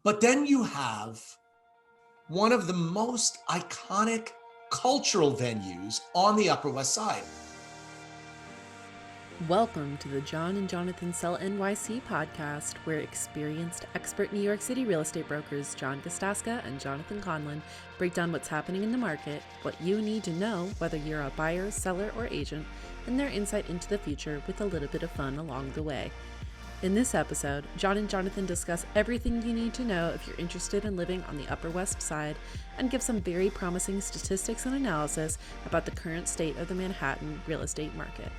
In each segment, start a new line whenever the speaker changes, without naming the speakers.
But then you have one of the most iconic cultural venues on the Upper West Side.
Welcome to the John and Jonathan Sell NYC podcast, where experienced expert New York City real estate brokers John Gasdaska and Jonathan Conlon break down what's happening in the market, what you need to know whether you're a buyer, seller, or agent, and their insight into the future with a little bit of fun along the way. In this episode, John and Jonathan discuss everything you need to know if you're interested in living on the Upper West Side and give some very promising statistics and analysis about the current state of the Manhattan real estate market.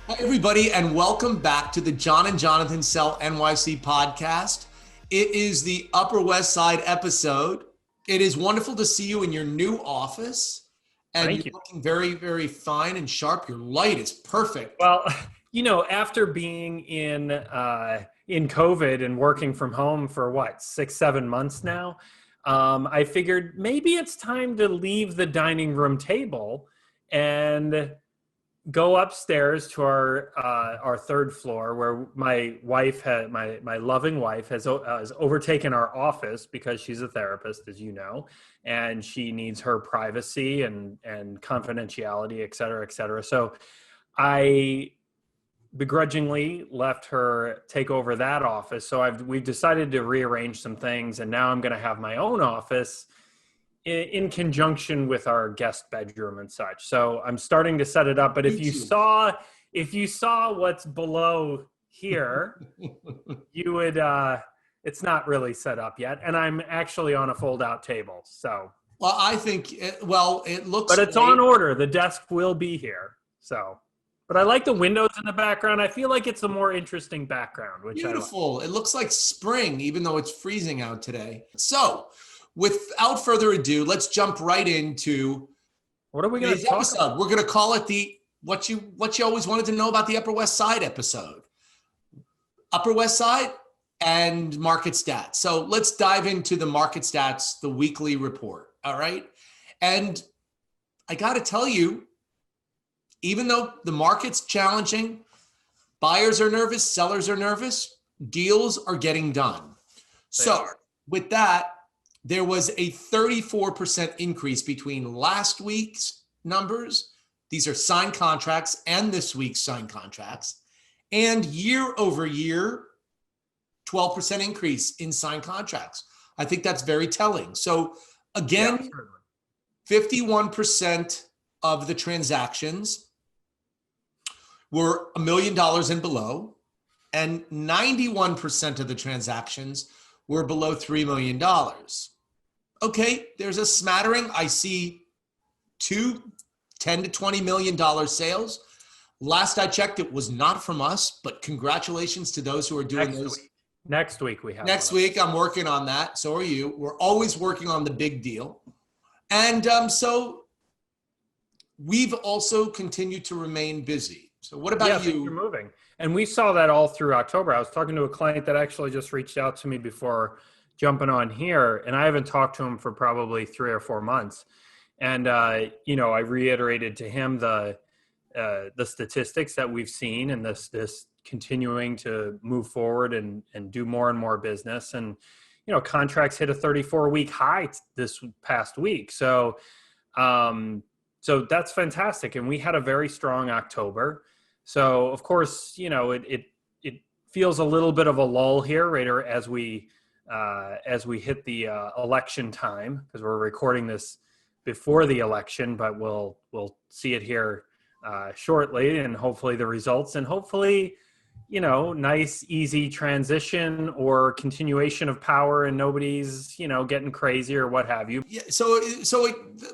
Hi, everybody, and welcome back to the John and Jonathan Sell NYC podcast. It is the Upper West Side episode. It is wonderful to see you in your new office. And
Thank
you're
you.
looking very, very fine and sharp. Your light is perfect.
Well, after being in COVID and working from home for 6-7 months now, I figured maybe it's time to leave the dining room table and go upstairs to our third floor, where my wife my loving wife has overtaken our office because she's a therapist, as you know, and she needs her privacy and confidentiality, et cetera, et cetera. So I begrudgingly left her take over that office. So we've decided to rearrange some things, and now I'm going to have my own office in conjunction with our guest bedroom and such. So I'm starting to set it up. But if you saw what's below here, you would, it's not really set up yet. And I'm actually on a fold out table. So,
Well, I think, it looks
but it's on order. The desk will be here. So, but I like the windows in the background. I feel like it's a more interesting background, which
beautiful. It looks like spring, even though it's freezing out today. So, without further ado, let's jump right into
what are we going to talk about?
We're going to call it the what you always wanted to know about the Upper West Side episode. Upper West Side and market stats. So let's dive into the market stats, the weekly report. All right. And I got to tell you, even though the market's challenging, buyers are nervous, sellers are nervous, deals are getting done. With that, there was a 34% increase between last week's numbers. These are signed contracts and this week's signed contracts. And year over year, 12% increase in signed contracts. I think that's very telling. So again, 51% of the transactions were $1 million and below, and 91% of the transactions were below $3 million. Okay, there's a smattering. I see $10 to $20 million sales. Last I checked, it was not from us, but congratulations to those who are doing those.
Next week we have.
Next week, I'm working on that. So are you. We're always working on the big deal. And so we've also continued to remain busy. So what about you?
You're moving. And we saw that all through October. I was talking to a client that actually just reached out to me before jumping on here, and I haven't talked to him for probably 3 or 4 months. And, I reiterated to him the statistics that we've seen, and this continuing to move forward and do more and more business. And, contracts hit a 34-week high this past week. So that's fantastic. And we had a very strong October. So of course, it feels a little bit of a lull here, right, or as we hit the election time, because we're recording this before the election, but we'll see it here shortly, and hopefully the results, and hopefully, nice, easy transition or continuation of power, and nobody's, getting crazy or what have you.
Yeah. So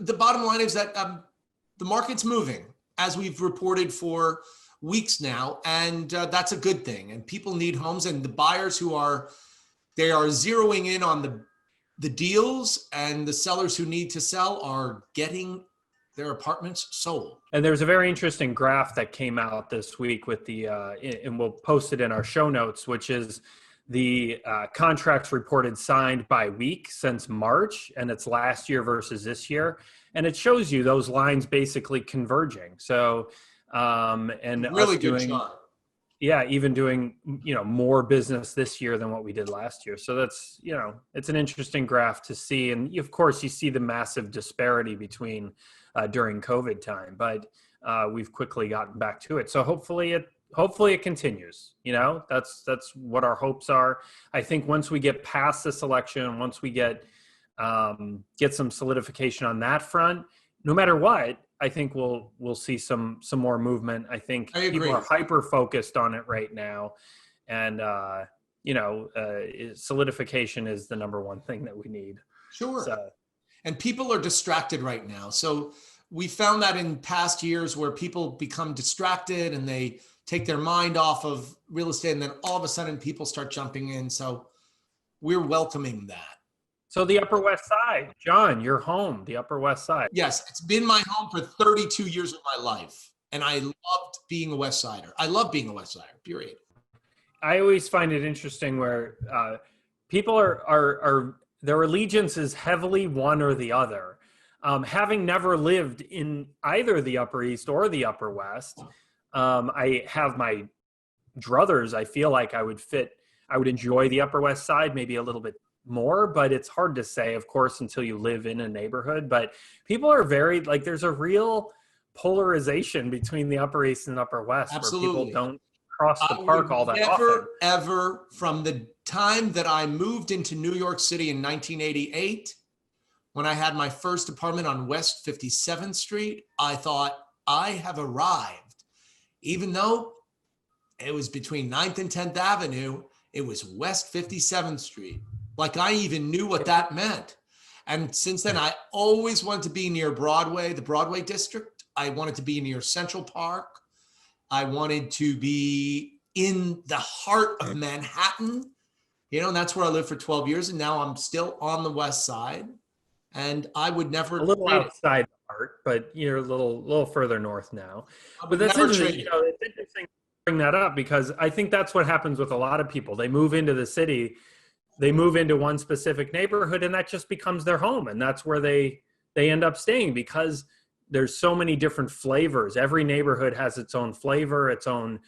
the bottom line is that the market's moving, as we've reported for weeks now, and that's a good thing. And people need homes, and the buyers they are zeroing in on the deals, and the sellers who need to sell are getting their apartments sold.
And there's a very interesting graph that came out this week with and we'll post it in our show notes, which is the contracts reported signed by week since March, and it's last year versus this year. And it shows you those lines basically converging. So, and
really
us
good
doing,
chart.
Yeah, even doing, more business this year than what we did last year. So that's, it's an interesting graph to see. And of course, you see the massive disparity between during COVID time, but we've quickly gotten back to it. So hopefully it continues. That's what our hopes are. I think once we get past this election, once we get some solidification on that front, no matter what, I think we'll see some more movement. I think people are hyper focused on it right now, and solidification is the number one thing that we need.
Sure.
So,
and people are distracted right now. So we found that in past years where people become distracted and they take their mind off of real estate, and then all of a sudden people start jumping in. So we're welcoming that.
So the Upper West Side, John, your home, the Upper West Side.
Yes, it's been my home for 32 years of my life. And I loved being a West Sider. I love being a West Sider, period.
I always find it interesting where people are their allegiance is heavily one or the other. Having never lived in either the Upper East or the Upper West, I have my druthers. I feel like I would enjoy the Upper West Side maybe a little bit more, but it's hard to say, of course, until you live in a neighborhood. But people are very, there's a real polarization between the Upper East and Upper West.
Absolutely.
Where people don't cross the park all that often.
Ever, from the time that I moved into New York City in 1988, when I had my first apartment on West 57th Street, I thought, I have arrived. Even though it was between 9th and 10th Avenue, it was West 57th Street. Like I even knew what that meant. And since then, I always wanted to be near Broadway, the Broadway district. I wanted to be near Central Park. I wanted to be in the heart of Manhattan, and that's where I lived for 12 years. And now I'm still on the West Side. And I would never—
a little outside the heart, but you're a little further north now. But that's interesting. It's interesting to bring that up because I think that's what happens with a lot of people. They move into the city. They move into one specific neighborhood and that just becomes their home. And that's where they end up staying because there's so many different flavors. Every neighborhood has its own flavor, its own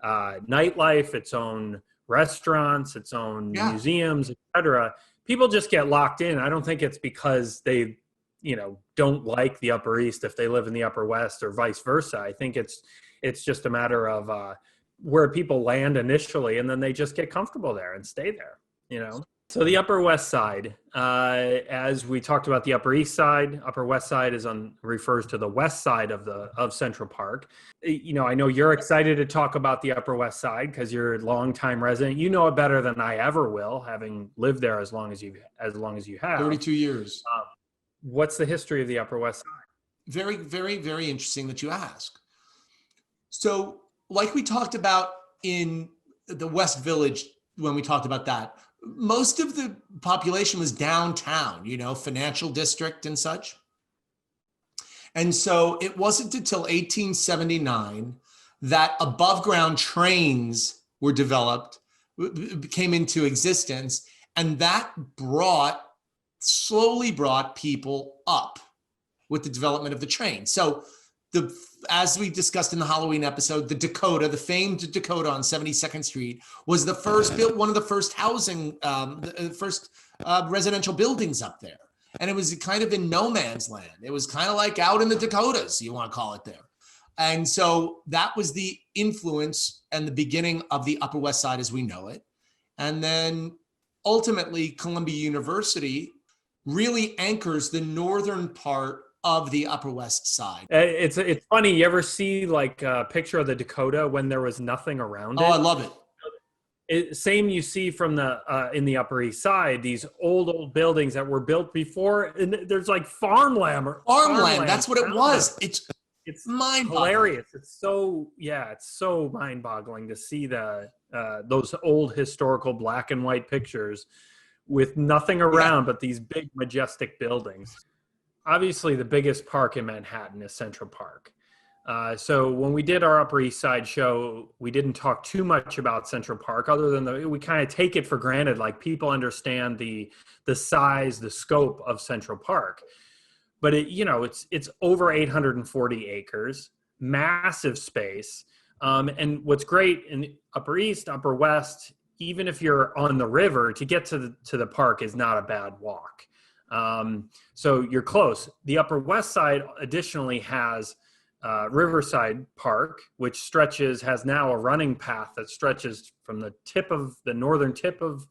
nightlife, its own restaurants, its own museums, etc. People just get locked in. I don't think it's because they, don't like the Upper East if they live in the Upper West or vice versa. I think it's just a matter of where people land initially and then they just get comfortable there and stay there. So the Upper West Side, as we talked about the Upper East Side, Upper West Side refers to the west side of Central Park. I know you're excited to talk about the Upper West Side because you're a longtime resident. You know it better than I ever will, having lived there as long as you have.
32 years.
What's the history of the Upper West Side?
Very, very, very interesting that you ask. So, like we talked about in the West Village when we talked about that, most of the population was downtown, financial district and such. And so it wasn't until 1879 that above ground trains were developed, came into existence, and that slowly brought people up with the development of the train. So as we discussed in the Halloween episode, the famed Dakota on 72nd Street was one of the first housing, residential buildings up there. And it was kind of in no man's land. It was kind of like out in the Dakotas, you want to call it there. And so that was the influence and the beginning of the Upper West Side as we know it. And then ultimately Columbia University really anchors the northern part of the Upper West Side.
It's funny. You ever see a picture of the Dakota when there was nothing around it?
Oh, I love it.
Same you see from in the Upper East Side, these old buildings that were built before, and there's farmland.
Farmland. That's what it was. It's mind-boggling.
Hilarious. It's so mind-boggling to see those old historical black and white pictures with nothing around but these big majestic buildings. Obviously, the biggest park in Manhattan is Central Park. So when we did our Upper East Side show, we didn't talk too much about Central Park, other than we kind of take it for granted. People understand the size, the scope of Central Park, but it's over 840 acres, massive space. And what's great in the Upper East, Upper West, even if you're on the river, to get to the park is not a bad walk. So you're close. The Upper West Side additionally has Riverside Park, which has now a running path that stretches from the northern tip of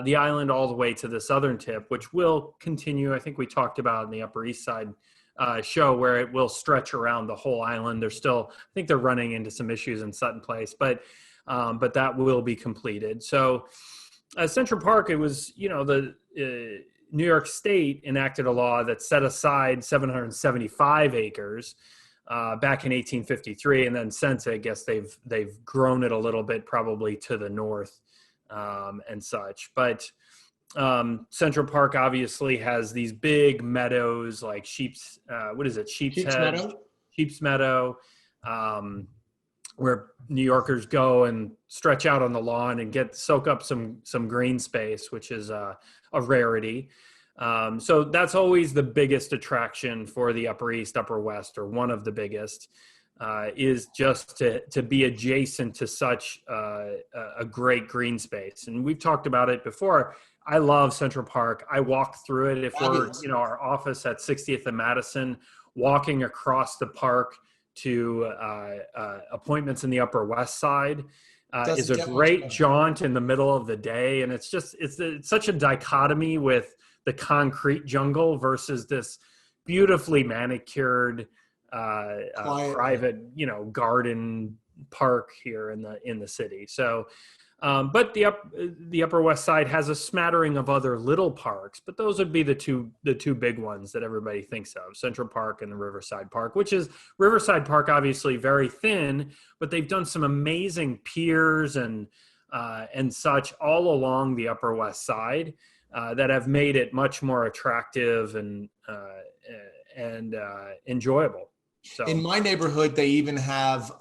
the island all the way to the southern tip, which will continue. I think we talked about in the Upper East Side show where it will stretch around the whole island. I think they're running into some issues in Sutton Place, but that will be completed. So Central Park, it was, the New York State enacted a law that set aside 775 acres back in 1853, and then since, I guess they've grown it a little bit, probably to the north and such. But Central Park obviously has these big meadows like Sheep's Meadow, where New Yorkers go and stretch out on the lawn and soak up some green space, which is a rarity. So that's always the biggest attraction for the Upper East, Upper West, or one of the biggest, is just to be adjacent to such a great green space. And we've talked about it before. I love Central Park. I walk through it. If we're, our office at 60th and Madison, walking across the park to appointments in the Upper West Side is a great jaunt in the middle of the day. And it's such a dichotomy with the concrete jungle versus this beautifully manicured private, garden park here in the city. So, but the Upper West Side has a smattering of other little parks, but those would be the two big ones that everybody thinks of: Central Park and the Riverside Park. Which is Riverside Park, obviously very thin, but they've done some amazing piers and such all along the Upper West Side that have made it much more attractive and enjoyable. So
in my neighborhood, they even have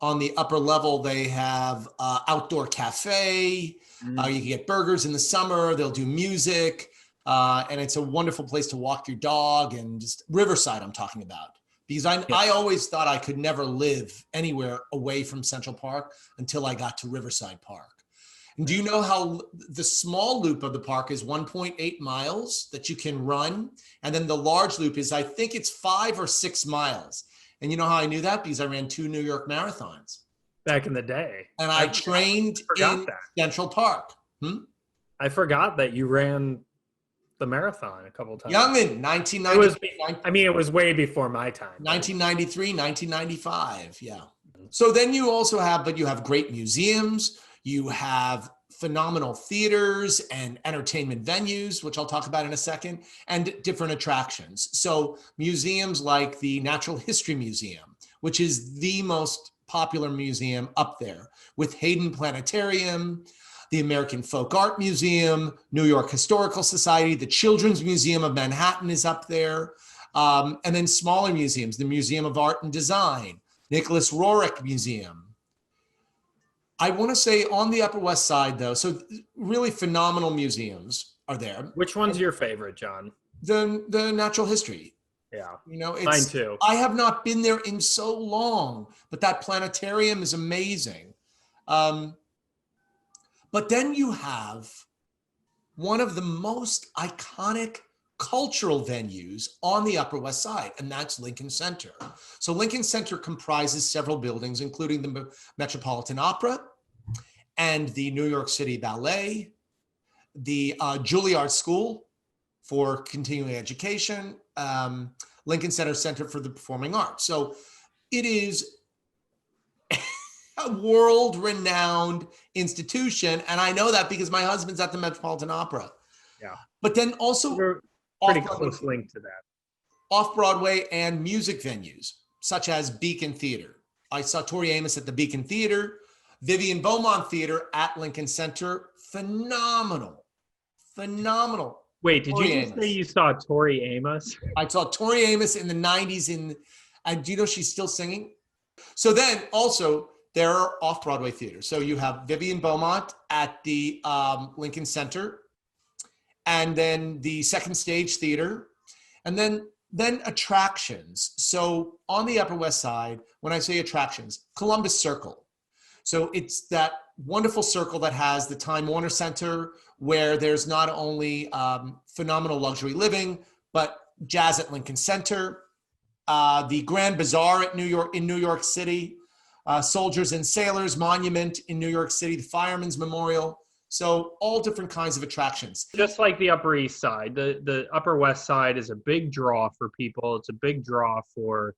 on the upper level, they have outdoor cafe. You can get burgers in the summer. They'll do music. And it's a wonderful place to walk your dog, and just Riverside I'm talking about. Because I always thought I could never live anywhere away from Central Park until I got to Riverside Park. And do you know how the small loop of the park is 1.8 miles that you can run? And then the large loop is, I think it's 5 or 6 miles. And you know how I knew that? Because I ran 2 New York marathons.
Back in the day.
And I trained in Central Park.
I forgot that you ran the marathon a couple of times.
Youngin, 1993.
It was way before my time.
1993, 1995, yeah. So then you also have great museums. You have phenomenal theaters and entertainment venues, which I'll talk about in a second, and different attractions. So museums like the Natural History Museum, which is the most popular museum up there, with Hayden Planetarium, the American Folk Art Museum, New York Historical Society, the Children's Museum of Manhattan is up there, and then smaller museums, the Museum of Art and Design, Nicholas Roerich Museum. I want to say on the Upper West Side, though, so really phenomenal museums are there.
Which one's your favorite, John?
The Natural History.
Yeah,
mine
too.
I have not been there in so long, but that planetarium is amazing. But then you have one of the most iconic cultural venues on the Upper West Side, and that's Lincoln Center. So Lincoln Center comprises several buildings, including the Metropolitan Opera and the New York City Ballet, the Juilliard School for continuing education, Lincoln Center for the Performing Arts. So it is a world-renowned institution, and I know that because my husband's at the Metropolitan Opera.
Yeah.
But then also
pretty close link to that.
Off-Broadway and music venues, such as Beacon Theater. I saw Tori Amos at the Beacon Theater, Vivian Beaumont Theater at Lincoln Center. Phenomenal.
Wait, did you just say you saw Tori Amos?
I saw Tori Amos in the 90s, and do you know she's still singing? So then also there are off-Broadway theaters. So you have Vivian Beaumont at the Lincoln Center, and then the Second Stage Theater. And then Then attractions. So on the Upper West Side, when I say attractions, Columbus Circle. So it's that wonderful circle that has the Time Warner Center, where there's not only phenomenal luxury living, but jazz at Lincoln Center, the Grand Bazaar in New York City, Soldiers and Sailors Monument in New York City, the Firemen's Memorial. So all different kinds of attractions.
Just like the Upper East Side, the Upper West Side is a big draw for people. It's a big draw for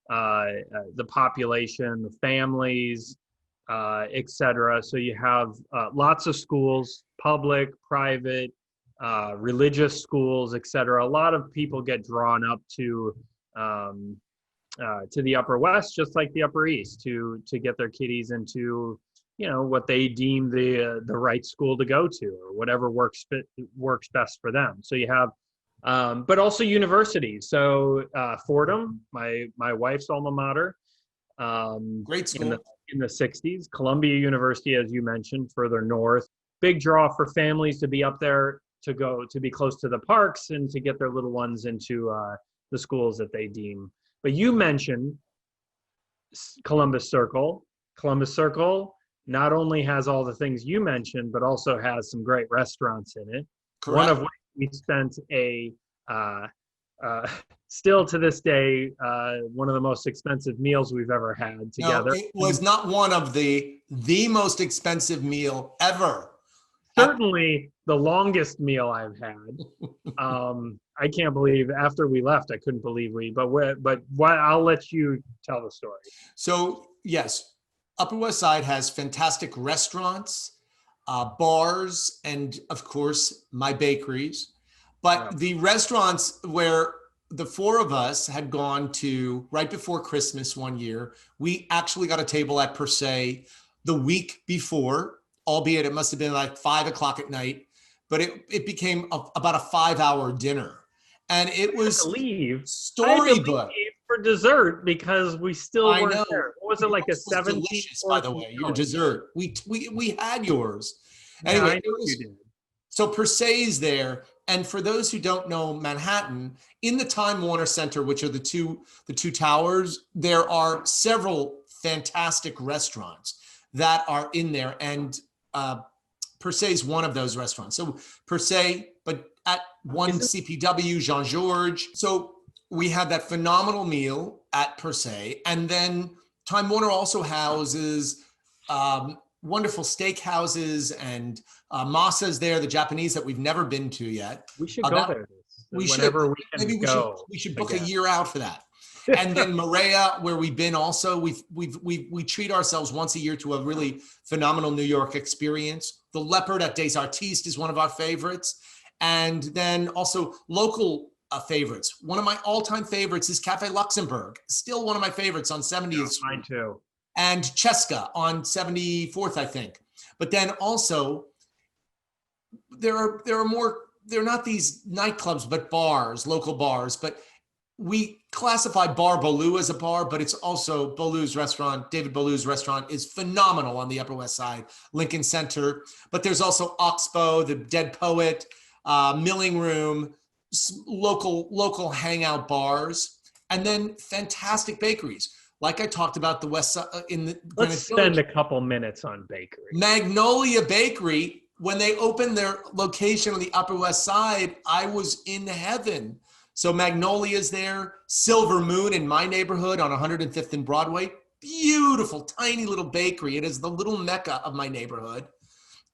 the population, the families, et cetera. So you have lots of schools, public, private, religious schools, et cetera. A lot of people get drawn up to the Upper West, just like the Upper East, to get their kiddies into, what they deem the right school to go to, or whatever works best for them. So you have, but also universities. So Fordham, my wife's alma mater,
Great school.
In the 60s, Columbia University, as you mentioned, further north, big draw for families to be up there, to be close to the parks and to get their little ones into the schools that they deem. But you mentioned Columbus Circle. Columbus Circle not only has all the things you mentioned, but also has some great restaurants in it.
Correct.
One of which we spent still to this day, one of the most expensive meals we've ever had together.
No, it was not one of the most expensive meal ever.
Certainly the longest meal I've had. I can't believe after we left, I couldn't believe I'll let you tell the story.
So yes, Upper West Side has fantastic restaurants, bars, and of course my bakeries. But the restaurants where the four of us had gone to right before Christmas one year, we actually got a table at Per Se the week before, albeit it must have been like 5 o'clock at night, but it became about a 5-hour dinner. And it was storybook.
For dessert because we still weren't there. What was it, like a 17?
Delicious, by the way, your dessert. We had yours.
Yeah,
anyway,
I know you did.
So Per Se is there. And for those who don't know Manhattan, in the Time Warner Center, which are the two towers, there are several fantastic restaurants that are in there. And Per Se is one of those restaurants. So Per Se, but at one CPW, Jean-Georges. So we had that phenomenal meal at Per Se. And then Time Warner also houses wonderful steak houses and Masa's there, the Japanese that we've never been to yet.
We should go there.
We should book
again.
a year out for that. And then Maria, where we've been also, we treat ourselves once a year to a really phenomenal New York experience. The Leopard at Des Artistes is one of our favorites. And then also local favorites. One of my all-time favorites is Cafe Luxembourg. Still one of my favorites on 70th Street.
Mine too.
And Cheska on 74th, I think. But then also, there are more, they're not these nightclubs, but bars, local bars. But we classify Bar Bolu as a bar, but it's also Bolu's restaurant. David Bolu's restaurant is phenomenal on the Upper West Side, Lincoln Center. But there's also Oxbow, the Dead Poet, Milling Room, local hangout bars, and then fantastic bakeries. Like I talked about the West Side in the
Let's spend a couple minutes on bakery.
Magnolia Bakery, when they opened their location on the Upper West Side, I was in heaven. So Magnolia's there, Silver Moon in my neighborhood on 105th and Broadway. Beautiful, tiny little bakery. It is the little mecca of my neighborhood.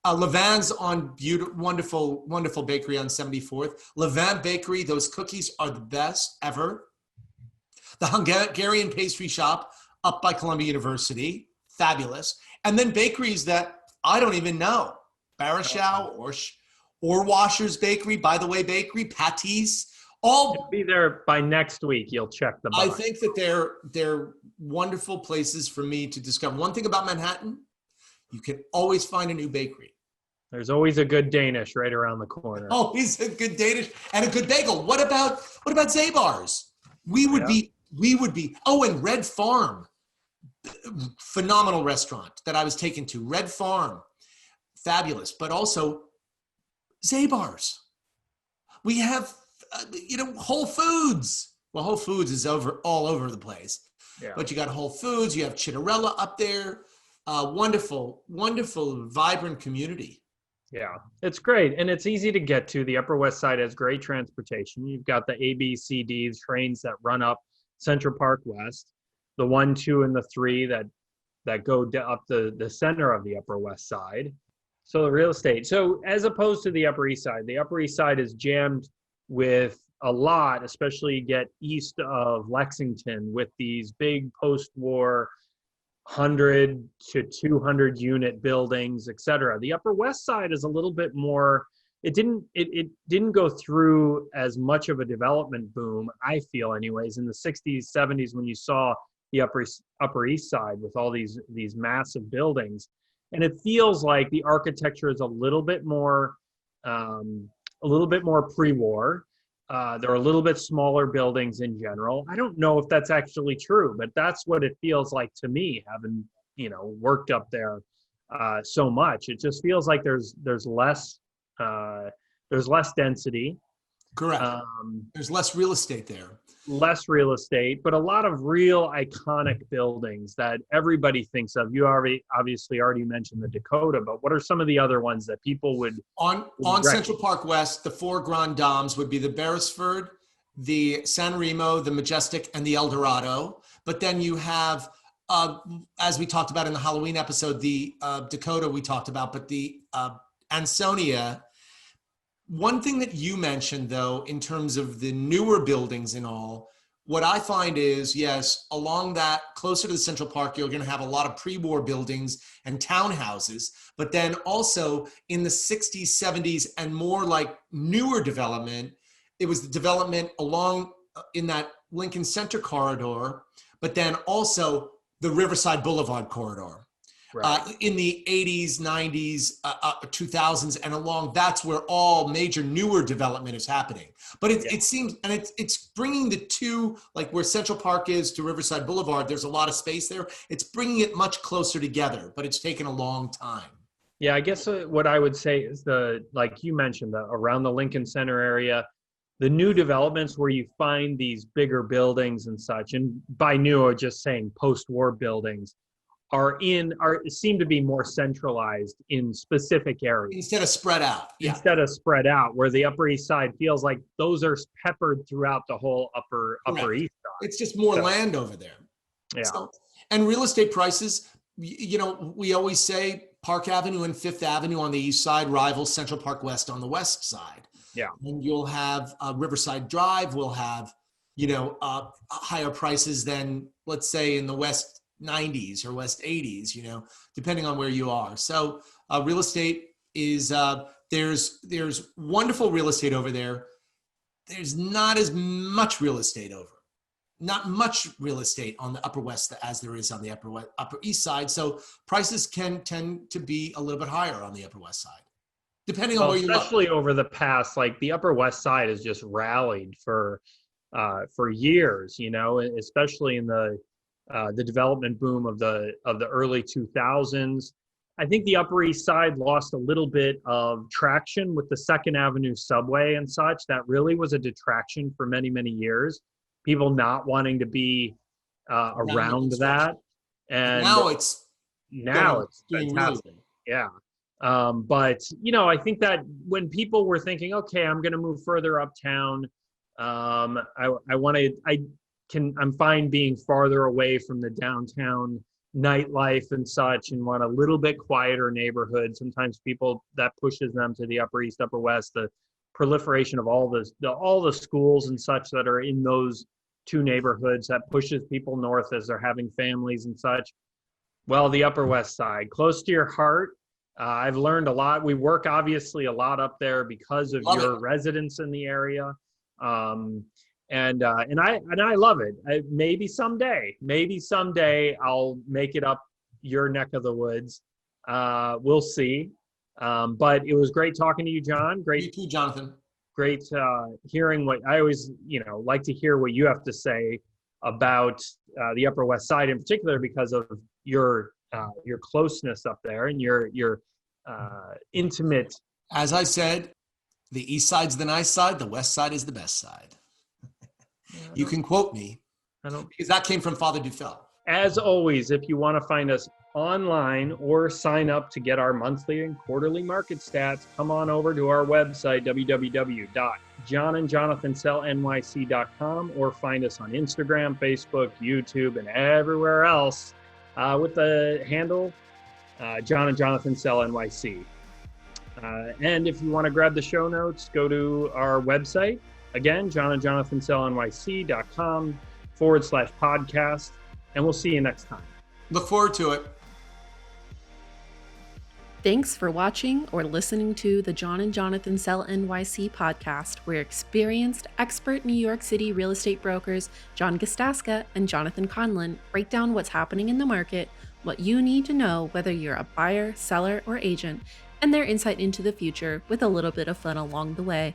Levin's on wonderful bakery on 74th. Levin Bakery, those cookies are the best ever. The Hungarian pastry shop up by Columbia University, fabulous. And then bakeries that I don't even know. Barischow or Washer's Bakery, by the way, bakery, Patty's.
You'll be there by next week. You'll check them out.
I think that they're wonderful places for me to discover. One thing about Manhattan, you can always find a new bakery.
There's always a good Danish right around the corner.
Always a good Danish and a good bagel. What about Zabar's? We would be. Oh, and Red Farm, phenomenal restaurant that I was taken to. Red Farm, fabulous. But also Zabar's. We have, Whole Foods. Well, Whole Foods is all over the place,
Yeah.
but you got Whole Foods, you have Chitterella up there. Wonderful, wonderful, vibrant community.
Yeah, it's great. And it's easy to get to. The Upper West Side has great transportation. You've got the A, B, C, D trains that run up Central Park West, the 1, 2, and the 3 that go up the center of the Upper West Side. So the real estate. So as opposed to the Upper East Side, the Upper East Side is jammed with a lot, especially you get east of Lexington with these big post-war 100 to 200 unit buildings, et cetera. The Upper West Side is a little bit more, it didn't go through as much of a development boom, I feel anyways, in the 60s, 70s when you saw the Upper East Side with all these massive buildings. And it feels like the architecture is a little bit more pre-war. There are a little bit smaller buildings in general. I don't know if that's actually true, but that's what it feels like to me, having worked up there so much. It just feels like there's less density.
Correct. There's less real estate there.
Less real estate, but a lot of real iconic buildings that everybody thinks of. You obviously already mentioned the Dakota, but what are some of the other ones that people would
on Central Park West? The 4 Grand Dames would be the Beresford, the San Remo, the Majestic, and the El Dorado. But then you have, as we talked about in the Halloween episode, the Dakota we talked about, but the Ansonia. One thing that you mentioned, though, in terms of the newer buildings and all, what I find is, yes, along that, closer to the Central Park, you're going to have a lot of pre-war buildings and townhouses. But then also in the 60s, 70s, and more like newer development, it was the development along in that Lincoln Center corridor, but then also the Riverside Boulevard corridor. Right. In the 80s, 90s, 2000s, and along, that's where all major newer development is happening. But it seems, and it's bringing the two, like where Central Park is to Riverside Boulevard, there's a lot of space there. It's bringing it much closer together, but it's taken a long time.
Yeah, I guess what I would say is like you mentioned, around the Lincoln Center area, the new developments where you find these bigger buildings and such, and by new, I'm just saying post-war buildings, seem to be more centralized in specific areas
instead of spread out. Yeah.
Instead of spread out, where the Upper East Side feels like those are peppered throughout the whole Upper East Side.
It's just more land over there.
Yeah.
So, and real estate prices, we always say Park Avenue and Fifth Avenue on the east side rivals Central Park West on the west side.
Yeah.
And you'll have Riverside Drive will have, higher prices than, let's say, in the West 90s or West 80s, depending on where you are. So real estate is, there's wonderful real estate over there. There's not much real estate on the Upper West as there is on the Upper East Side. So prices can tend to be a little bit higher on the Upper West Side, depending on where you look.
Especially over the past, like the Upper West Side has just rallied for years, especially in the development boom of the early 2000s. I think the Upper East Side lost a little bit of traction with the Second Avenue subway and such. That really was a detraction for many, many years. People not wanting to be around that. And
now it's
fantastic. Really. Yeah. But, I think that when people were thinking, okay, I'm going to move further uptown, I'm fine being farther away from the downtown nightlife and such, and want a little bit quieter neighborhood. Sometimes people, that pushes them to the Upper East, Upper West, the proliferation of all the schools and such that are in those two neighborhoods, that pushes people north as they're having families and such. Well, the Upper West Side, close to your heart. I've learned a lot. We work obviously a lot up there because of your residence in the area. And I love it. Maybe someday I'll make it up your neck of the woods. We'll see. But it was great talking to you, John. Great.
You too, Jonathan.
Great hearing what I always, like to hear what you have to say about the Upper West Side in particular, because of your closeness up there and your intimate.
As I said, the East Side's the nice side. The West Side is the best side. You can quote me
I don't.
because that came from Father Dufel.
As always, if you want to find us online or sign up to get our monthly and quarterly market stats, come on over to our website, www.johnandjonathansellnyc.com, or find us on Instagram, Facebook, YouTube, and everywhere else with the handle John and Jonathan Sell NYC. And if you want to grab the show notes, go to our website, again, johnandjonathansellnyc.com/podcast, and we'll see you next time.
Look forward to it.
Thanks for watching or listening to the John and Jonathan Sell NYC podcast, where experienced expert New York City real estate brokers John Gasdaska and Jonathan Conlon break down what's happening in the market, what you need to know whether you're a buyer, seller, or agent, and their insight into the future with a little bit of fun along the way.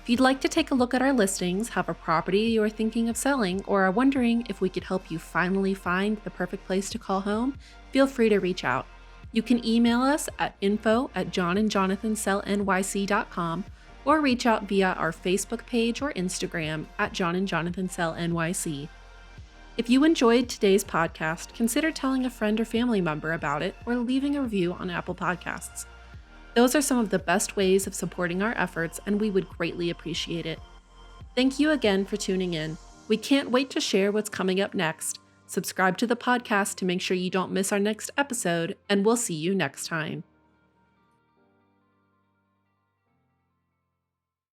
If you'd like to take a look at our listings, have a property you're thinking of selling, or are wondering if we could help you finally find the perfect place to call home, feel free to reach out. You can email us at info@johnandjonathansellnyc.com or reach out via our Facebook page or Instagram at John and Jonathan Sell NYC. If you enjoyed today's podcast, consider telling a friend or family member about it or leaving a review on Apple Podcasts. Those are some of the best ways of supporting our efforts, and we would greatly appreciate it. Thank you again for tuning in. We can't wait to share what's coming up next. Subscribe to the podcast to make sure you don't miss our next episode, and we'll see you next time.